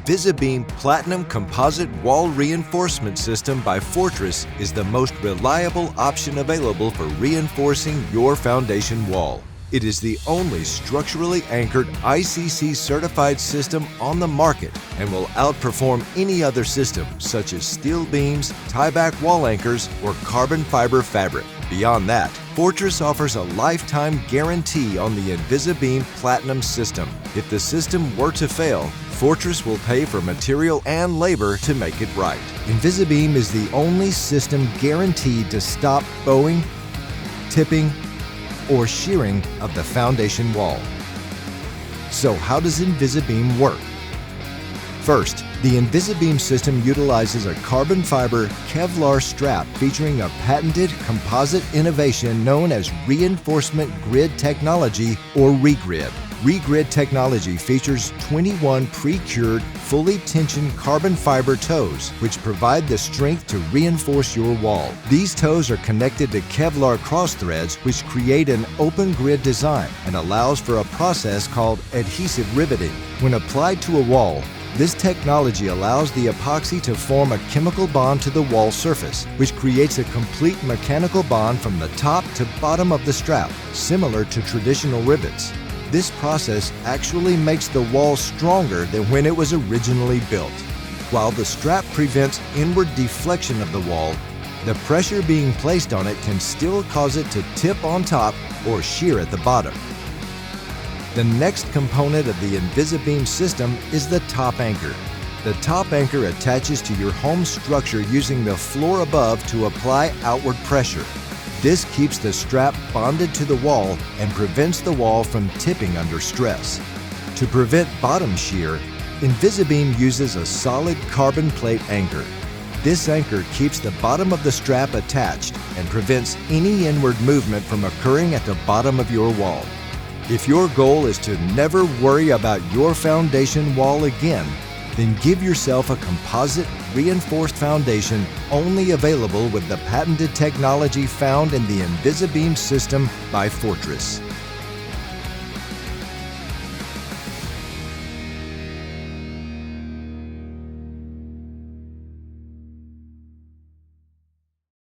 InvisiBeam Platinum Composite Wall Reinforcement System by Fortress is the most reliable option available for reinforcing your foundation wall. It is the only structurally anchored ICC-Certified system on the market and will outperform any other system such as steel beams, tie-back wall anchors, or carbon fiber fabric. Beyond that, Fortress offers a lifetime guarantee on the InvisiBeam Platinum system. If the system were to fail, Fortress will pay for material and labor to make it right. InvisiBeam is the only system guaranteed to stop bowing, tipping, or shearing of the foundation wall. So how does InvisiBeam work? First, the InvisiBeam system utilizes a carbon fiber Kevlar strap featuring a patented composite innovation known as reinforcement grid technology, or ReGrid. ReGrid technology features 21 pre-cured, fully tensioned carbon fiber toes, which provide the strength to reinforce your wall. These toes are connected to Kevlar cross threads, which create an open grid design and allows for a process called adhesive riveting. When applied to a wall, this technology allows the epoxy to form a chemical bond to the wall surface, which creates a complete mechanical bond from the top to bottom of the strap, similar to traditional rivets. This process actually makes the wall stronger than when it was originally built. While the strap prevents inward deflection of the wall, the pressure being placed on it can still cause it to tip on top or shear at the bottom. The next component of the InvisiBeam system is the top anchor. The top anchor attaches to your home structure using the floor above to apply outward pressure. This keeps the strap bonded to the wall and prevents the wall from tipping under stress. To prevent bottom shear, InvisiBeam uses a solid carbon plate anchor. This anchor keeps the bottom of the strap attached and prevents any inward movement from occurring at the bottom of your wall. If your goal is to never worry about your foundation wall again, then give yourself a composite reinforced foundation only available with the patented technology found in the InvisiBeam system by Fortress.